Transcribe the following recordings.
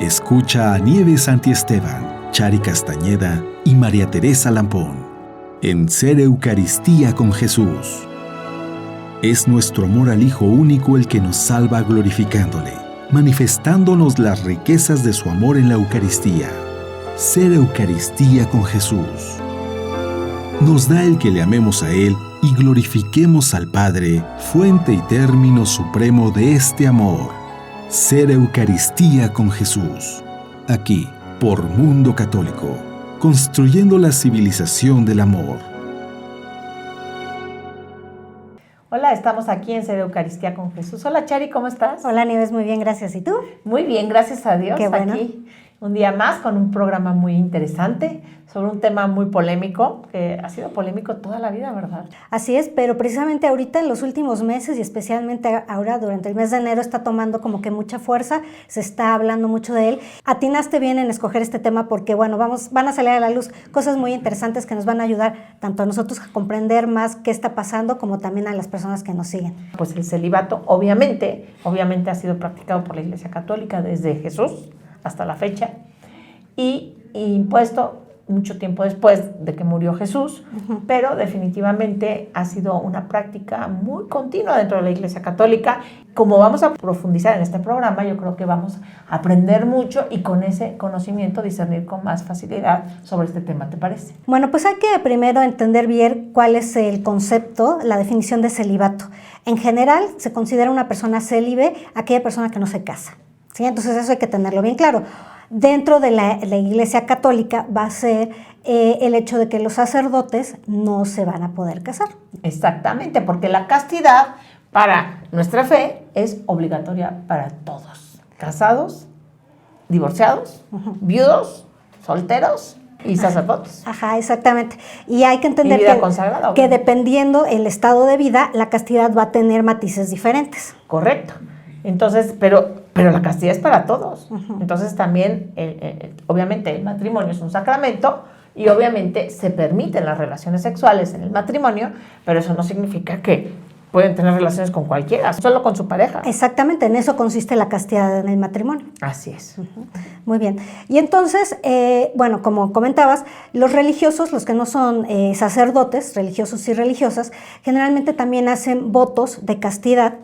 Escucha a Nieves Santiesteban, Chari Castañeda y María Teresa Lampón en Ser Eucaristía con Jesús. Es nuestro amor al Hijo único el que nos salva glorificándole, manifestándonos las riquezas de su amor en la Eucaristía. Ser Eucaristía con Jesús. Nos da el que le amemos a Él y glorifiquemos al Padre, fuente y término supremo de este amor. Ser Eucaristía con Jesús. Aquí, por Mundo Católico, construyendo la civilización del amor. Hola, estamos aquí en Ser Eucaristía con Jesús. Hola, Chari, ¿cómo estás? Hola, Nieves, muy bien, gracias. ¿Y tú? Muy bien, gracias a Dios. Qué bueno. Aquí un día más con un programa muy interesante sobre un tema muy polémico, que ha sido polémico toda la vida, ¿verdad? Así es, pero precisamente ahorita en los últimos meses y especialmente ahora durante el mes de enero está tomando como que mucha fuerza, se está hablando mucho de él. Atinaste bien en escoger este tema porque, bueno, van a salir a la luz cosas muy interesantes que nos van a ayudar tanto a nosotros a comprender más qué está pasando como también a las personas que nos siguen. Pues el celibato obviamente ha sido practicado por la Iglesia Católica desde Jesús hasta la fecha y impuesto mucho tiempo después de que murió Jesús, pero definitivamente ha sido una práctica muy continua dentro de la Iglesia Católica. Como vamos a profundizar en este programa, yo creo que vamos a aprender mucho y con ese conocimiento discernir con más facilidad sobre este tema, ¿te parece? Bueno, pues hay que primero entender bien cuál es el concepto, la definición de celibato. En general, se considera una persona célibe aquella persona que no se casa, ¿sí? Entonces eso hay que tenerlo bien claro. Dentro de la Iglesia Católica va a ser el hecho de que los sacerdotes no se van a poder casar. Exactamente, porque la castidad para nuestra fe es obligatoria para todos. Casados, divorciados, viudos, solteros y sacerdotes. Ajá, exactamente. Y hay que entender que dependiendo el estado de vida, la castidad va a tener matices diferentes. Correcto. Entonces, pero la castidad es para todos. Entonces también, obviamente, el matrimonio es un sacramento y obviamente se permiten las relaciones sexuales en el matrimonio, pero eso no significa que pueden tener relaciones con cualquiera, solo con su pareja. Exactamente, en eso consiste la castidad en el matrimonio. Así es. Muy bien. Y entonces, bueno, como comentabas, los religiosos, los que no son sacerdotes, religiosos y religiosas, generalmente también hacen votos de castidad,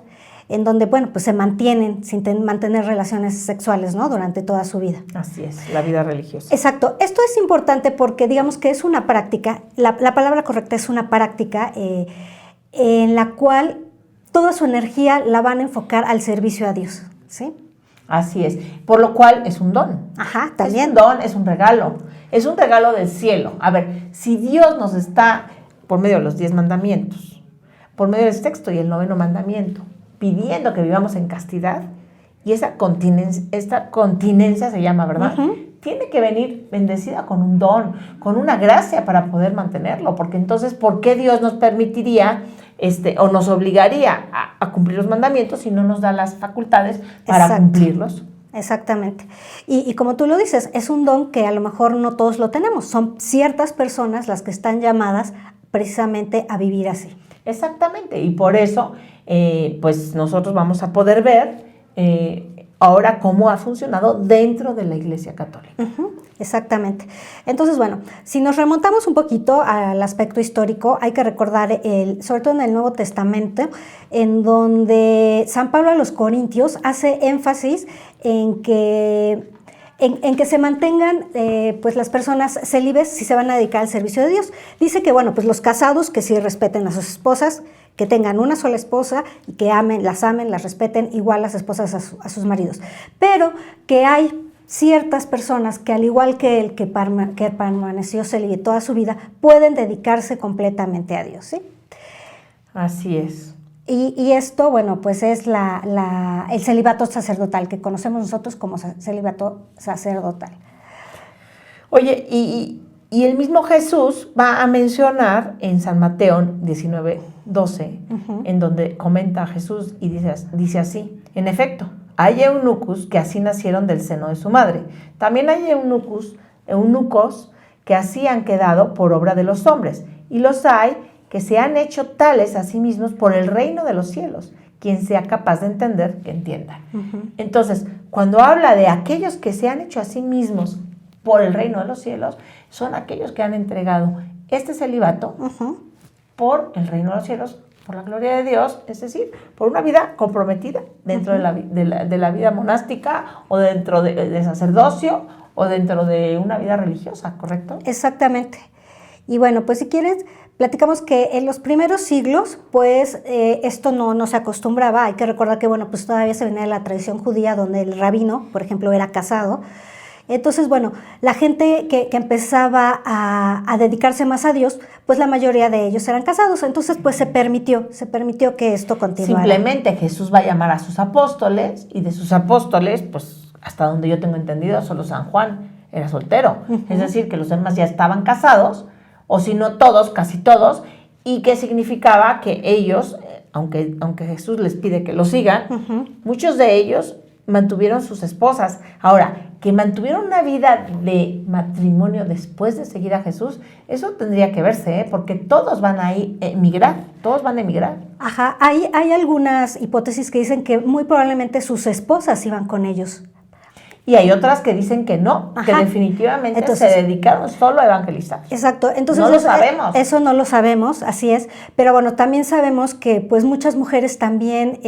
en donde, bueno, pues se mantienen sin mantener relaciones sexuales, ¿no? Durante toda su vida. Así es, la vida religiosa. Exacto. Esto es importante porque digamos que es una práctica, la palabra correcta es una práctica en la cual toda su energía la van a enfocar al servicio a Dios, ¿sí? Así es, por lo cual es un don. Ajá, también. Es un don, es un regalo del cielo. A ver, si Dios nos está, por medio de los 10 mandamientos, por medio del sexto y el 9º mandamiento, pidiendo que vivamos en castidad, y esta continencia se llama, ¿verdad? Tiene que venir bendecida con un don, con una gracia para poder mantenerlo, porque entonces, ¿por qué Dios nos permitiría o nos obligaría a cumplir los mandamientos si no nos da las facultades para cumplirlos? Exactamente. Y como tú lo dices, es un don que a lo mejor no todos lo tenemos, son ciertas personas las que están llamadas precisamente a vivir así. Exactamente, y por eso pues nosotros vamos a poder ver ahora cómo ha funcionado dentro de la Iglesia Católica. Exactamente. Entonces, bueno, si nos remontamos un poquito al aspecto histórico, hay que recordar, sobre todo en el Nuevo Testamento, en donde San Pablo a los Corintios hace énfasis en que se mantengan pues las personas célibes si se van a dedicar al servicio de Dios. Dice que, bueno, pues los casados que sí respeten a sus esposas, que tengan una sola esposa y que las amen, las respeten igual las esposas a sus maridos. Pero que hay ciertas personas que, al igual que él, que permaneció célibe toda su vida, pueden dedicarse completamente a Dios, ¿sí? Así es. Y esto, bueno, pues es el celibato sacerdotal, que conocemos nosotros como celibato sacerdotal. Oye, y el mismo Jesús va a mencionar en San Mateo 19:12, en donde comenta a Jesús y dice así: en efecto, hay eunucos que así nacieron del seno de su madre. También hay eunucos que así han quedado por obra de los hombres, y los hay que se han hecho tales a sí mismos por el reino de los cielos. quien sea capaz de entender, que entienda. Entonces, cuando habla de aquellos que se han hecho a sí mismos por el reino de los cielos, son aquellos que han entregado este celibato por el reino de los cielos, por la gloria de Dios, es decir, por una vida comprometida dentro de la vida monástica o dentro de sacerdocio o dentro de una vida religiosa, ¿correcto? Exactamente. Y bueno, pues si quieres, platicamos que en los primeros siglos, pues esto no se acostumbraba. Hay que recordar que, bueno, pues todavía se venía de la tradición judía, donde el rabino, por ejemplo, era casado. Entonces, bueno, la gente que empezaba a dedicarse más a Dios, pues la mayoría de ellos eran casados. Entonces, pues se permitió que esto continuara. Simplemente Jesús va a llamar a sus apóstoles, y de sus apóstoles, pues hasta donde yo tengo entendido, solo San Juan era soltero. Es decir, que los demás ya estaban casados, o si no todos, casi todos, y que significaba que ellos, aunque Jesús les pide que lo sigan, muchos de ellos mantuvieron sus esposas. Ahora, que mantuvieron una vida de matrimonio después de seguir a Jesús, eso tendría que verse, porque todos van a emigrar, Ajá, hay algunas hipótesis que dicen que muy probablemente sus esposas iban con ellos. Y hay otras que dicen que no, que definitivamente se dedicaron solo a evangelizar. Exacto, entonces no lo sabemos. Eso no lo sabemos, así es, pero bueno, también sabemos que pues muchas mujeres también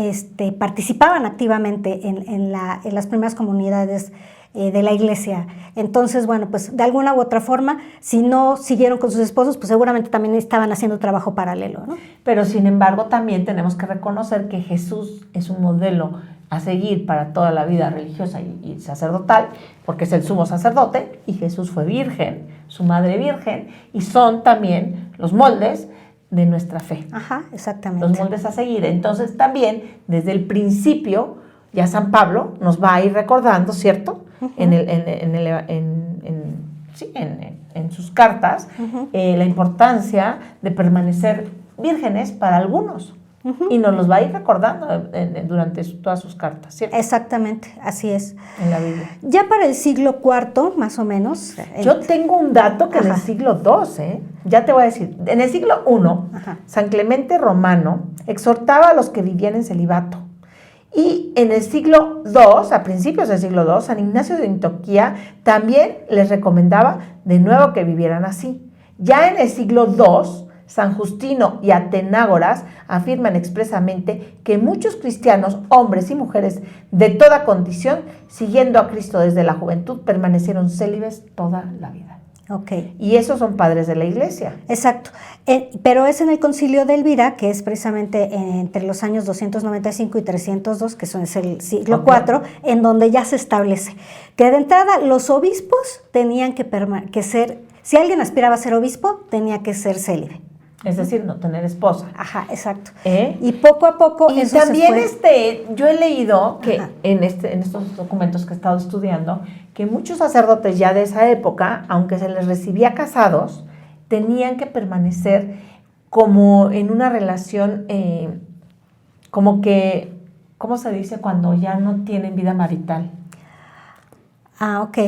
participaban activamente en las primeras comunidades de la iglesia. Entonces, bueno, pues de alguna u otra forma, si no siguieron con sus esposos, pues seguramente también estaban haciendo trabajo paralelo, ¿no? Pero sin embargo, también tenemos que reconocer que Jesús es un modelo a seguir para toda la vida religiosa y sacerdotal, porque es el sumo sacerdote, y Jesús fue virgen, su madre virgen, y son también los moldes de nuestra fe. Ajá, exactamente. Los moldes a seguir. Entonces también, desde el principio, ya San Pablo nos va a ir recordando, ¿cierto? En sus cartas, la importancia de permanecer vírgenes para algunos. Y nos los va a ir recordando durante todas sus cartas, ¿cierto? Exactamente, así es. En la Biblia. Ya para el siglo IV, más o menos. Yo tengo un dato que en el siglo II, ya te voy a decir, en el siglo I, San Clemente Romano exhortaba a los que vivían en celibato. Y en el siglo II, a principios del siglo II, San Ignacio de Antioquía también les recomendaba de nuevo que vivieran así. Ya en el siglo II, San Justino y Atenágoras afirman expresamente que muchos cristianos, hombres y mujeres de toda condición, siguiendo a Cristo desde la juventud, permanecieron célibes toda la vida. Okay. Y esos son padres de la iglesia. Exacto. Pero es en el Concilio de Elvira, que es precisamente entre los años 295 y 302, que es el siglo IV, en donde ya se establece que de entrada los obispos tenían que ser, si alguien aspiraba a ser obispo, tenía que ser célibe. Es decir, no tener esposa. Ajá, exacto. Y poco a poco y eso también se fue. yo he leído que en estos documentos que he estado estudiando, que muchos sacerdotes ya de esa época, aunque se les recibía casados, tenían que permanecer como en una relación, como que, ¿cómo se dice? Cuando ya no tienen vida marital. Ah, ok.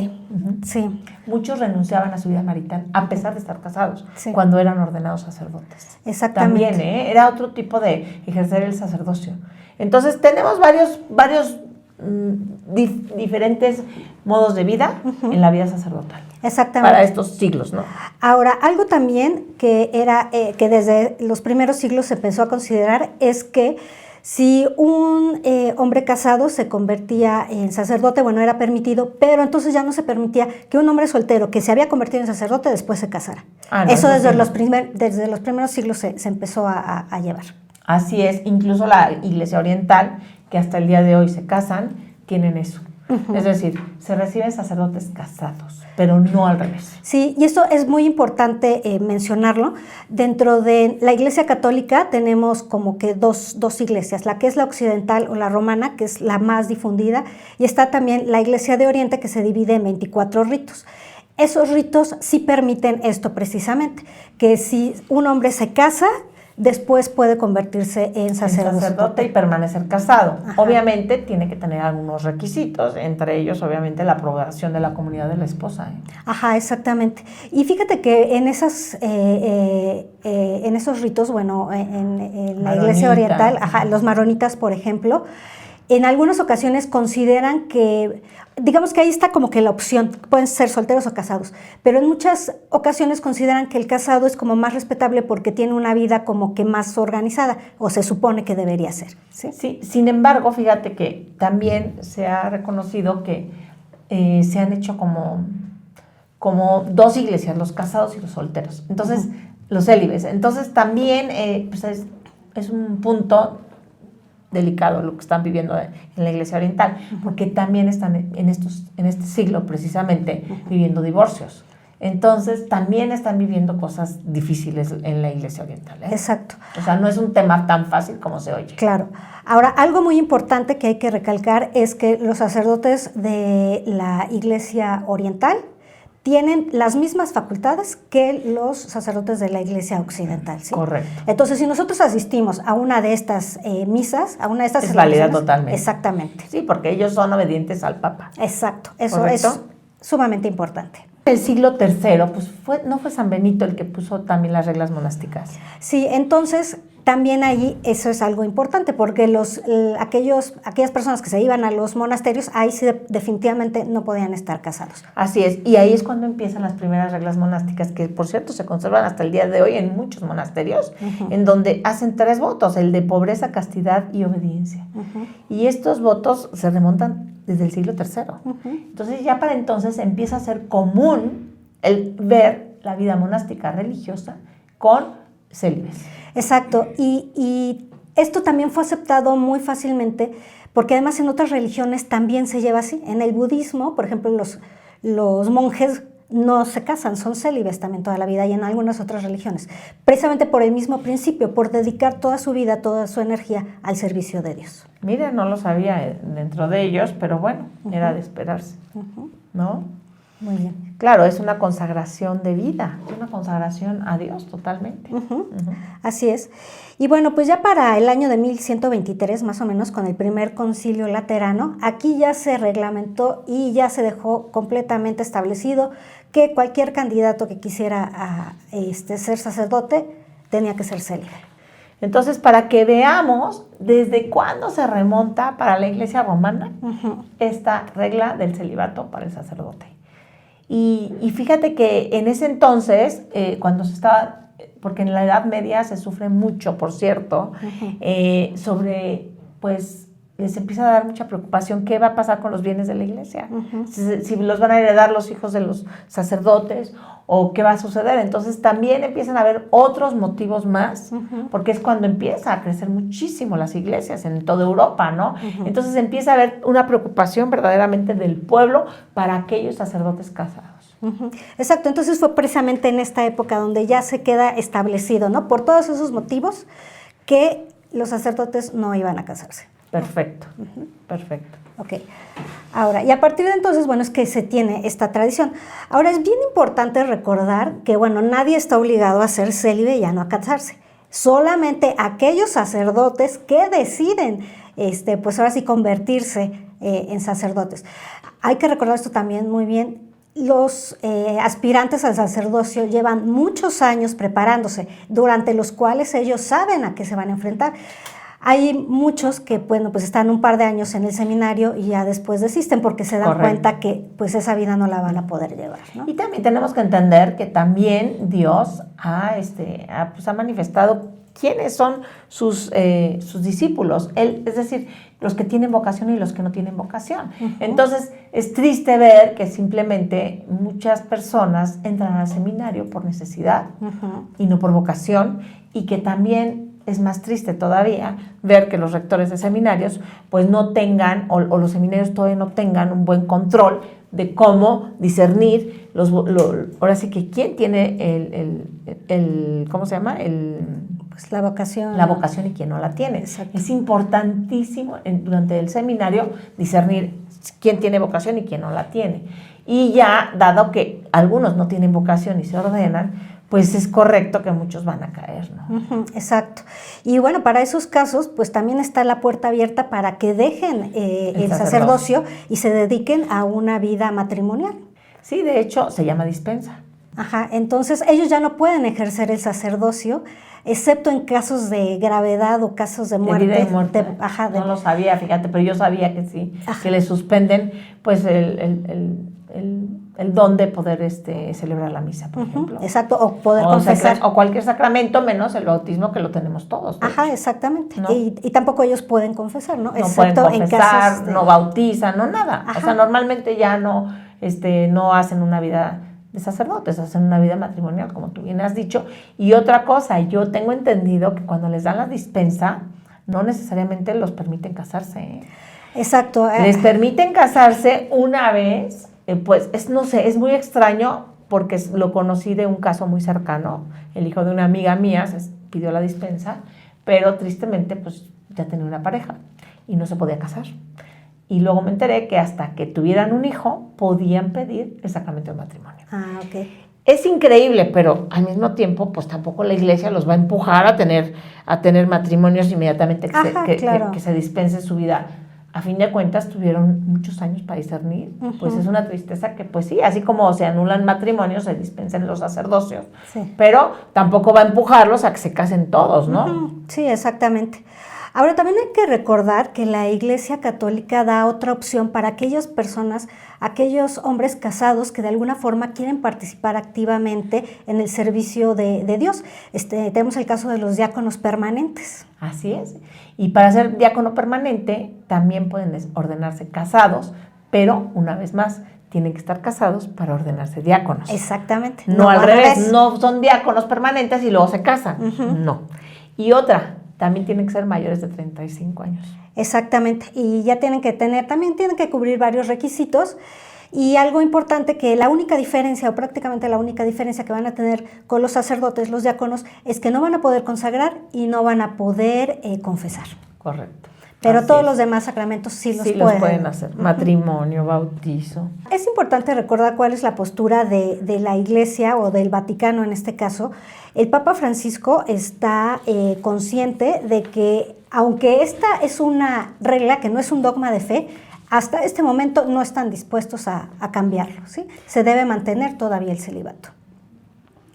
Sí. Muchos renunciaban a su vida marital a pesar de estar casados, sí, cuando eran ordenados sacerdotes. Exactamente. También, era otro tipo de ejercer el sacerdocio. Entonces tenemos varios diferentes modos de vida en la vida sacerdotal. Exactamente. Para estos siglos, ¿no? Ahora, algo también que era que desde los primeros siglos se empezó a considerar es que si un hombre casado se convertía en sacerdote, bueno, era permitido, pero entonces ya no se permitía que un hombre soltero que se había convertido en sacerdote después se casara. Eso desde los primeros siglos se empezó a llevar. Así es, incluso la Iglesia Oriental, que hasta el día de hoy se casan, tienen eso. Es decir, se reciben sacerdotes casados, pero no al revés. Sí, y eso es muy importante mencionarlo. Dentro de la Iglesia Católica tenemos como que dos iglesias, la que es la occidental o la romana, que es la más difundida, y está también la Iglesia de Oriente, que se divide en 24 ritos. Esos ritos sí permiten esto precisamente, que si un hombre se casa, después puede convertirse en sacerdote y permanecer casado. Ajá. Obviamente tiene que tener algunos requisitos, entre ellos obviamente la aprobación de la comunidad de la esposa. Ajá, exactamente. Y fíjate que en esos ritos, bueno, en la iglesia oriental, ajá, los maronitas, por ejemplo, en algunas ocasiones consideran que, digamos que ahí está como que la opción, pueden ser solteros o casados, pero en muchas ocasiones consideran que el casado es como más respetable porque tiene una vida como que más organizada, o se supone que debería ser. Sí, sí, sin embargo, fíjate que también se ha reconocido que se han hecho como dos iglesias, los casados y los solteros, entonces los célibes. Entonces también pues es un punto delicado lo que están viviendo en la iglesia oriental, porque también están en este siglo precisamente viviendo divorcios. Entonces también están viviendo cosas difíciles en la iglesia oriental. Exacto. O sea, no es un tema tan fácil como se oye. Claro. Ahora, algo muy importante que hay que recalcar es que los sacerdotes de la iglesia oriental tienen las mismas facultades que los sacerdotes de la iglesia occidental, ¿sí? Correcto. Entonces, si nosotros asistimos a una de estas misas, a una de estas es válida totalmente. Exactamente. Sí, porque ellos son obedientes al Papa. Exacto. Eso ¿correcto? es sumamente importante. El siglo III, pues no fue San Benito el que puso también las reglas monásticas. Sí, entonces también ahí eso es algo importante porque aquellas personas que se iban a los monasterios, ahí sí definitivamente no podían estar casados. Así es, y ahí es cuando empiezan las primeras reglas monásticas, que por cierto se conservan hasta el día de hoy en muchos monasterios, en donde hacen 3 votos, el de pobreza, castidad y obediencia. Y estos votos se remontan desde el siglo III. Entonces ya para entonces empieza a ser común el ver la vida monástica religiosa con célibes. Exacto, y esto también fue aceptado muy fácilmente porque además en otras religiones también se lleva así. En el budismo, por ejemplo, los monjes no se casan, son célibes también toda la vida, y en algunas otras religiones, precisamente por el mismo principio, por dedicar toda su vida, toda su energía al servicio de Dios. Mira, no lo sabía dentro de ellos, pero bueno, era de esperarse, ¿no? Muy bien. Claro, es una consagración de vida, es una consagración a Dios totalmente. Así es. Y bueno, pues ya para el año de 1123, más o menos, con el primer concilio laterano, aquí ya se reglamentó y ya se dejó completamente establecido que cualquier candidato que quisiera ser sacerdote tenía que ser célibe. Entonces, para que veamos desde cuándo se remonta para la Iglesia romana esta regla del celibato para el sacerdote. Y fíjate que en ese entonces, cuando se estaba, porque en la Edad Media se sufre mucho, por cierto, sobre, pues, les empieza a dar mucha preocupación qué va a pasar con los bienes de la iglesia, si los van a heredar los hijos de los sacerdotes o qué va a suceder. Entonces también empiezan a haber otros motivos más, porque es cuando empieza a crecer muchísimo las iglesias en toda Europa, ¿no? Entonces empieza a haber una preocupación verdaderamente del pueblo para aquellos sacerdotes casados. Exacto, entonces fue precisamente en esta época donde ya se queda establecido, ¿no? Por todos esos motivos que los sacerdotes no iban a casarse. Perfecto, perfecto. Ok. Ahora, y a partir de entonces, bueno, es que se tiene esta tradición. Ahora, es bien importante recordar que, bueno, nadie está obligado a ser célibe y a no a casarse. Solamente aquellos sacerdotes que deciden, pues ahora sí, convertirse en sacerdotes. Hay que recordar esto también muy bien. Los aspirantes al sacerdocio llevan muchos años preparándose, durante los cuales ellos saben a qué se van a enfrentar. Hay muchos que, bueno, pues están un par de años en el seminario y ya después desisten porque se dan cuenta que pues esa vida no la van a poder llevar, ¿no? Y también tenemos que entender que también Dios ha manifestado quiénes son sus discípulos, es decir, los que tienen vocación y los que no tienen vocación. Entonces, es triste ver que simplemente muchas personas entran al seminario por necesidad y no por vocación, y que también es más triste todavía ver que los rectores de seminarios pues no tengan, o los seminarios todavía no tengan un buen control de cómo discernir ahora sí que quién tiene ¿cómo se llama? Pues la vocación. La vocación y quién no la tiene. Exacto. Es importantísimo durante el seminario discernir quién tiene vocación y quién no la tiene. Y ya, dado que algunos no tienen vocación y se ordenan, pues es correcto que muchos van a caer, ¿no? Exacto. Y bueno, para esos casos, pues también está la puerta abierta para que dejen el sacerdocio y se dediquen a una vida matrimonial. Sí, de hecho, se llama dispensa. Ajá, entonces ellos ya no pueden ejercer el sacerdocio, excepto en casos de gravedad o casos de muerte. De vida y muerte. No lo sabía, fíjate, pero yo sabía que sí, que le suspenden pues el don de poder celebrar la misa, por ejemplo. Exacto, o poder confesar. O cualquier sacramento, menos el bautismo, que lo tenemos todos. Ajá, exactamente. ¿No? Y tampoco ellos pueden confesar, ¿no? No excepto pueden confesar, en casos no bautizan, no nada. Ajá. O sea, normalmente ya no hacen una vida de sacerdotes, hacen una vida matrimonial, como tú bien has dicho. Y otra cosa, yo tengo entendido que cuando les dan la dispensa, no necesariamente los permiten casarse, ¿eh? Exacto. Les permiten casarse una vez, pues no sé, es muy extraño porque lo conocí de un caso muy cercano. El hijo de una amiga mía pidió la dispensa, pero tristemente pues ya tenía una pareja y no se podía casar. Y luego me enteré que hasta que tuvieran un hijo podían pedir el sacramento del matrimonio. Ah, ok. Es increíble, pero al mismo tiempo, pues tampoco la iglesia los va a empujar a tener matrimonios inmediatamente que se dispense su vida. A fin de cuentas, tuvieron muchos años para discernir. Pues es una tristeza que, pues sí, así como se anulan matrimonios, se dispensen los sacerdocios. Sí. Pero tampoco va a empujarlos a que se casen todos, ¿no? Sí, exactamente. Ahora, también hay que recordar que la Iglesia Católica da otra opción para aquellas personas, aquellos hombres casados que de alguna forma quieren participar activamente en el servicio de Dios. Tenemos el caso de los diáconos permanentes. Así es. Y para ser diácono permanente también pueden ordenarse casados, pero una vez más, tienen que estar casados para ordenarse diáconos. Exactamente. No al revés, no son diáconos permanentes y luego se casan. No. Y otra, también tienen que ser mayores de 35 años. Exactamente, y ya tienen que cubrir varios requisitos. Y algo importante, que la única diferencia, o prácticamente la única diferencia que van a tener con los sacerdotes, los diáconos, es que no van a poder consagrar y no van a poder confesar. Correcto. Pero todos los demás sacramentos sí los pueden hacer. Matrimonio, bautizo. Es importante recordar cuál es la postura de la Iglesia o del Vaticano en este caso. El Papa Francisco está consciente de que, aunque esta es una regla, que no es un dogma de fe, hasta este momento no están dispuestos a cambiarlo, ¿sí? Se debe mantener todavía el celibato.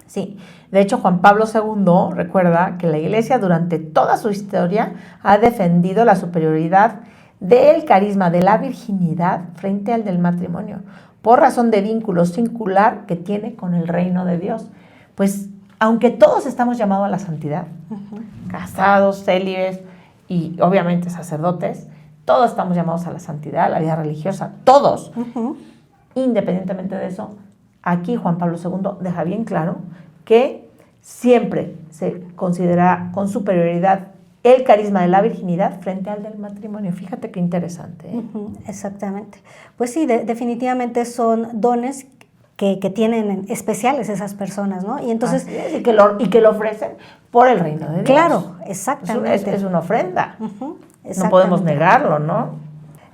Sí, de hecho Juan Pablo II recuerda que la Iglesia durante toda su historia ha defendido la superioridad del carisma de la virginidad frente al del matrimonio, por razón de vínculo singular que tiene con el reino de Dios. Pues aunque todos estamos llamados a la santidad, casados, célibes y obviamente sacerdotes, todos estamos llamados a la santidad, a la vida religiosa, todos. Independientemente de eso, aquí Juan Pablo II deja bien claro que siempre se considera con superioridad el carisma de la virginidad frente al del matrimonio. Fíjate qué interesante, ¿eh? Exactamente. Pues sí, definitivamente son dones que tienen especiales esas personas, ¿no? Y entonces y que lo ofrecen por el reino de Dios. Claro, exactamente. Es una ofrenda. No podemos negarlo, ¿no?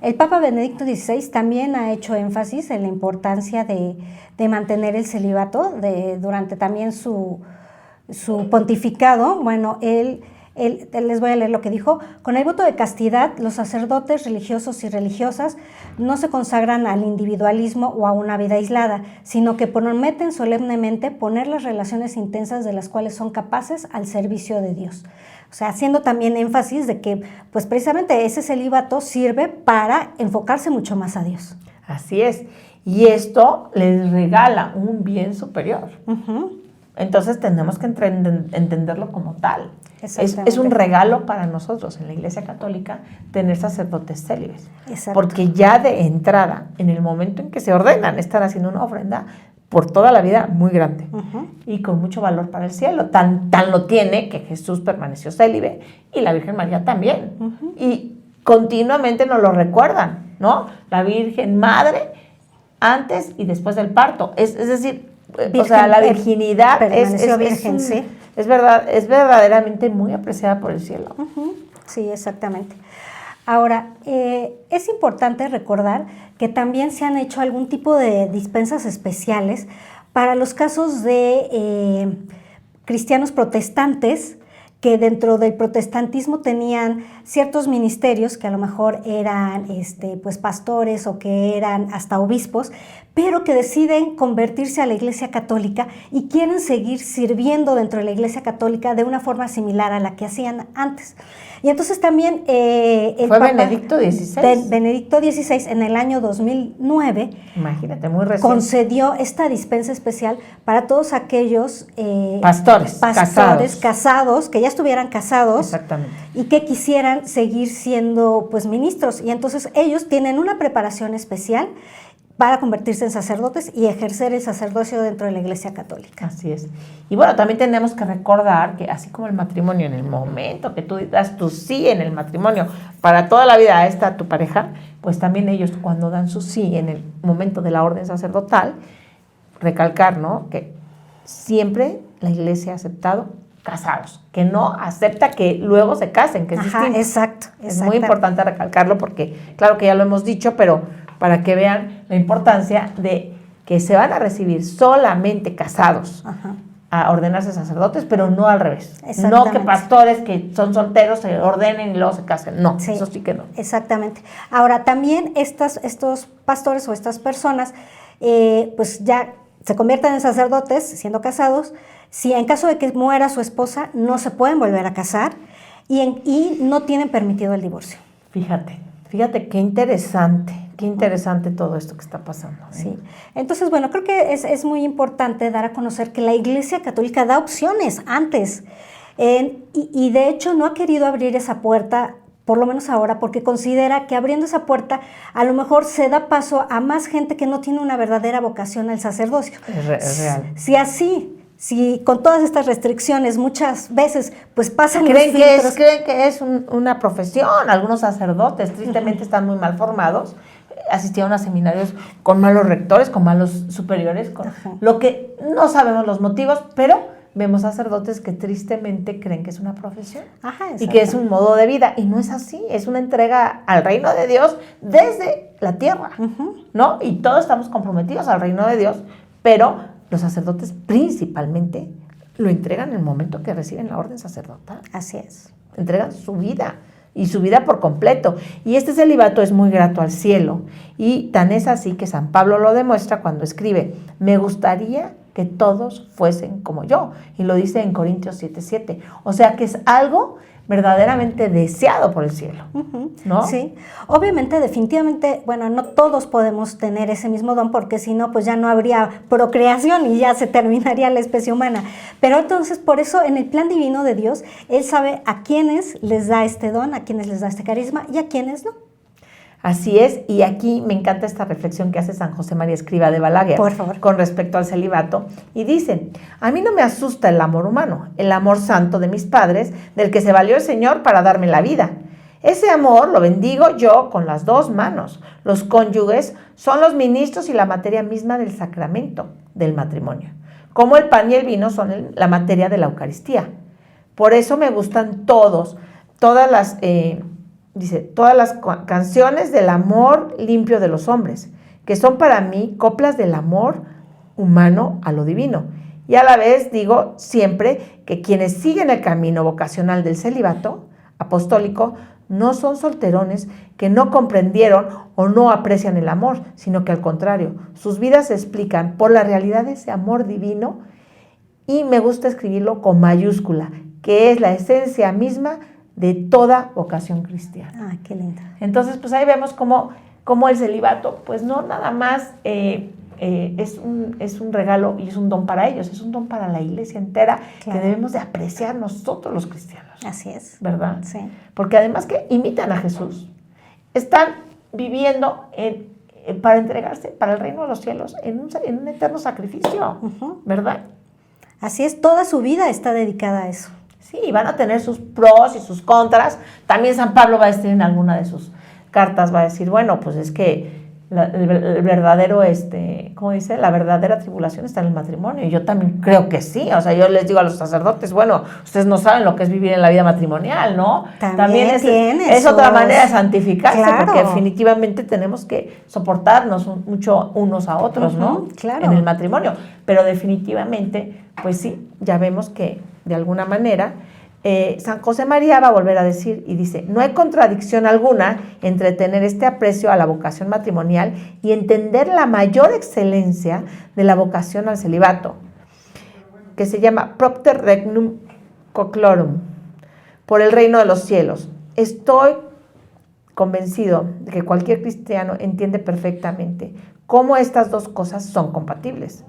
El Papa Benedicto XVI también ha hecho énfasis en la importancia de mantener el celibato durante también su pontificado. Bueno, él les voy a leer lo que dijo. Con el voto de castidad, los sacerdotes religiosos y religiosas no se consagran al individualismo o a una vida aislada, sino que prometen solemnemente poner las relaciones intensas de las cuales son capaces al servicio de Dios. O sea, haciendo también énfasis de que, pues precisamente ese celibato sirve para enfocarse mucho más a Dios. Así es. Y esto les regala un bien superior. Entonces tenemos que entenderlo como tal. Es un regalo para nosotros en la Iglesia Católica tener sacerdotes célibes. Porque ya de entrada, en el momento en que se ordenan, están haciendo una ofrenda por toda la vida muy grande y con mucho valor para el cielo. Tan lo tiene que Jesús permaneció célibe y la Virgen María también. Y continuamente nos lo recuerdan, ¿no? La Virgen Madre antes y después del parto. Es decir, Virgen, o sea, la virginidad es verdaderamente muy apreciada por el cielo. Sí, exactamente. Ahora, es importante recordar que también se han hecho algún tipo de dispensas especiales para los casos de cristianos protestantes que dentro del protestantismo tenían ciertos ministerios que a lo mejor eran pues pastores o que eran hasta obispos, pero que deciden convertirse a la Iglesia Católica y quieren seguir sirviendo dentro de la Iglesia Católica de una forma similar a la que hacían antes. Y entonces también el Fue Papa Benedicto XVI. Benedicto XVI en el año 2009, imagínate, muy reciente, concedió esta dispensa especial para todos aquellos pastores casados, que ya estuvieran casados. Exactamente. Y que quisieran seguir siendo pues ministros. Y entonces ellos tienen una preparación especial para convertirse en sacerdotes y ejercer el sacerdocio dentro de la Iglesia Católica. Así es. Y bueno, también tenemos que recordar que así como el matrimonio, en el momento que tú das tu sí en el matrimonio para toda la vida a esta tu pareja, pues también ellos cuando dan su sí en el momento de la orden sacerdotal, recalcar, ¿no?, que siempre la Iglesia ha aceptado casados, que no acepta que luego se casen, que es distinto. Exacto. Es muy importante recalcarlo porque, claro que ya lo hemos dicho, pero para que vean la importancia de que se van a recibir solamente casados a ordenarse sacerdotes, pero no al revés. No que pastores que son solteros se ordenen y luego se casen. No, sí, eso sí que no. Exactamente. Ahora, también estos pastores o estas personas, pues ya se convierten en sacerdotes siendo casados. Si en caso de que muera su esposa, no se pueden volver a casar y no tienen permitido el divorcio. Fíjate qué interesante todo esto que está pasando. Sí. Entonces, bueno, creo que es muy importante dar a conocer que la Iglesia Católica da opciones antes y de hecho no ha querido abrir esa puerta, por lo menos ahora, porque considera que abriendo esa puerta a lo mejor se da paso a más gente que no tiene una verdadera vocación al sacerdocio. Es real. Si con todas estas restricciones muchas veces pues pasan creen que es una profesión. Algunos sacerdotes tristemente están muy mal formados, asistieron a seminarios con malos rectores, con malos superiores, con lo que no sabemos los motivos, pero vemos sacerdotes que tristemente creen que es una profesión y que es un modo de vida, y no es así, es una entrega al reino de Dios desde la tierra, ¿no? Y todos estamos comprometidos al reino de Dios, pero los sacerdotes principalmente lo entregan en el momento que reciben la orden sacerdotal. Así es. Entregan su vida, y su vida por completo. Y este celibato es muy grato al cielo. Y tan es así que San Pablo lo demuestra cuando escribe: me gustaría que todos fuesen como yo. Y lo dice en Corintios 7:7. O sea que es algo verdaderamente deseado por el cielo, ¿no? Sí, obviamente, definitivamente, bueno, no todos podemos tener ese mismo don, porque si no, pues ya no habría procreación y ya se terminaría la especie humana. Pero entonces, por eso, en el plan divino de Dios, Él sabe a quiénes les da este don, a quiénes les da este carisma y a quiénes no. Así es, y aquí me encanta esta reflexión que hace San José María Escrivá de Balaguer, por favor, con respecto al celibato, y dice: a mí no me asusta el amor humano, el amor santo de mis padres, del que se valió el Señor para darme la vida. Ese amor lo bendigo yo con las dos manos. Los cónyuges son los ministros y la materia misma del sacramento del matrimonio, como el pan y el vino son la materia de la Eucaristía. Por eso me gustan todas las canciones del amor limpio de los hombres, que son para mí coplas del amor humano a lo divino. Y a la vez digo siempre que quienes siguen el camino vocacional del celibato apostólico no son solterones que no comprendieron o no aprecian el amor, sino que al contrario, sus vidas se explican por la realidad de ese amor divino, y me gusta escribirlo con mayúscula, que es la esencia misma de toda vocación cristiana. Ah, qué lindo. Entonces, pues ahí vemos cómo el celibato, pues no nada más es un regalo y es un don para ellos, es un don para la iglesia entera, claro, que debemos de apreciar nosotros los cristianos. Así es. ¿Verdad? Sí. Porque además que imitan a Jesús, están viviendo para entregarse para el reino de los cielos en un eterno sacrificio, ¿verdad? Así es, toda su vida está dedicada a eso. Sí, van a tener sus pros y sus contras. También San Pablo va a decir en alguna de sus cartas, va a decir, bueno, pues es que el verdadero, ¿cómo dice? La verdadera tribulación está en el matrimonio. Y yo también creo que sí. O sea, yo les digo a los sacerdotes, bueno, ustedes no saben lo que es vivir en la vida matrimonial, ¿no? También es otra manera de santificarse, claro, porque definitivamente tenemos que soportarnos mucho unos a otros, ¿no? Claro. En el matrimonio. Pero definitivamente, pues sí, ya vemos que de alguna manera San José María va a volver a decir y dice, no hay contradicción alguna entre tener este aprecio a la vocación matrimonial y entender la mayor excelencia de la vocación al celibato, que se llama propter regnum coclorum, por el reino de los cielos. Estoy convencido de que cualquier cristiano entiende perfectamente cómo estas dos cosas son compatibles,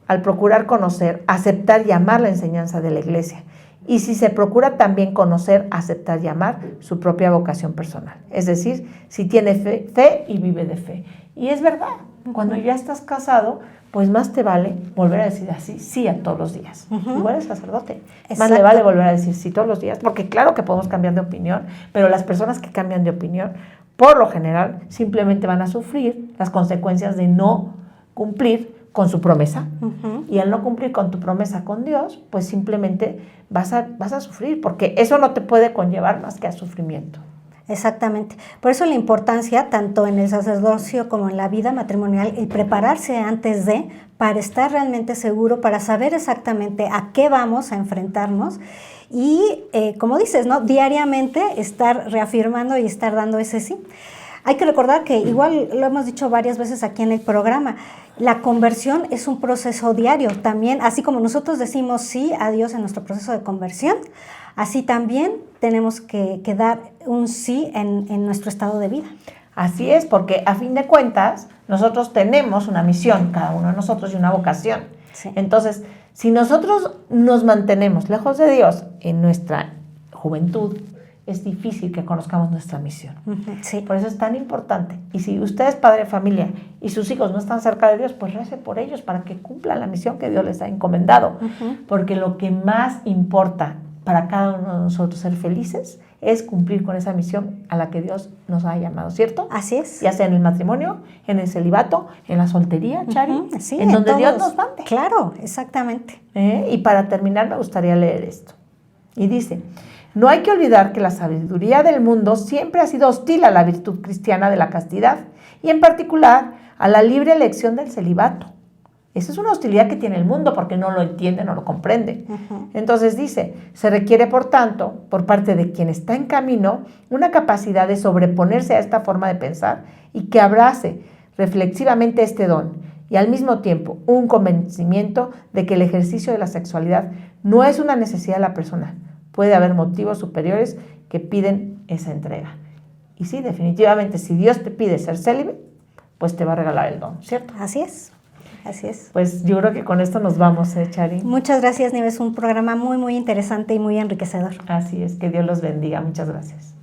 al procurar conocer, aceptar y amar la enseñanza de la Iglesia. Y si se procura también conocer, aceptar y amar su propia vocación personal. Es decir, si tiene fe y vive de fe. Y es verdad, cuando ya estás casado, pues más te vale volver a decir así, sí a todos los días. Igual el sacerdote. Exacto. Más le vale volver a decir sí todos los días, porque claro que podemos cambiar de opinión, pero las personas que cambian de opinión, por lo general, simplemente van a sufrir las consecuencias de no cumplir con su promesa. Y al no cumplir con tu promesa con Dios, pues simplemente vas a sufrir, porque eso no te puede conllevar más que a sufrimiento. Exactamente. Por eso la importancia, tanto en el sacerdocio como en la vida matrimonial, el prepararse antes de, para estar realmente seguro, para saber exactamente a qué vamos a enfrentarnos y, como dices, ¿no? Diariamente estar reafirmando y estar dando ese sí. Hay que recordar que, igual lo hemos dicho varias veces aquí en el programa, la conversión es un proceso diario también, así como nosotros decimos sí a Dios en nuestro proceso de conversión, así también tenemos que dar un sí en nuestro estado de vida. Así es, porque a fin de cuentas nosotros tenemos una misión, cada uno de nosotros, y una vocación. Sí. Entonces, si nosotros nos mantenemos lejos de Dios en nuestra juventud, es difícil que conozcamos nuestra misión. Sí. Por eso es tan importante. Y si usted es padre de familia y sus hijos no están cerca de Dios, pues rece por ellos para que cumplan la misión que Dios les ha encomendado. Porque lo que más importa para cada uno de nosotros ser felices es cumplir con esa misión a la que Dios nos ha llamado, ¿cierto? Así es. Ya sea en el matrimonio, en el celibato, en la soltería, Chari, sí, en donde todos. Dios nos mande. Claro, exactamente. Y para terminar me gustaría leer esto. Y dice, no hay que olvidar que la sabiduría del mundo siempre ha sido hostil a la virtud cristiana de la castidad y en particular a la libre elección del celibato. Esa es una hostilidad que tiene el mundo porque no lo entiende, no lo comprende. Entonces dice, se requiere por tanto, por parte de quien está en camino, una capacidad de sobreponerse a esta forma de pensar y que abrace reflexivamente este don y al mismo tiempo un convencimiento de que el ejercicio de la sexualidad no es una necesidad de la persona. Puede haber motivos superiores que piden esa entrega. Y sí, definitivamente, si Dios te pide ser célibe, pues te va a regalar el don, ¿cierto? Así es, así es. Pues yo creo que con esto nos vamos, Chari. Muchas gracias, Nieves. Un programa muy, muy interesante y muy enriquecedor. Así es, que Dios los bendiga. Muchas gracias.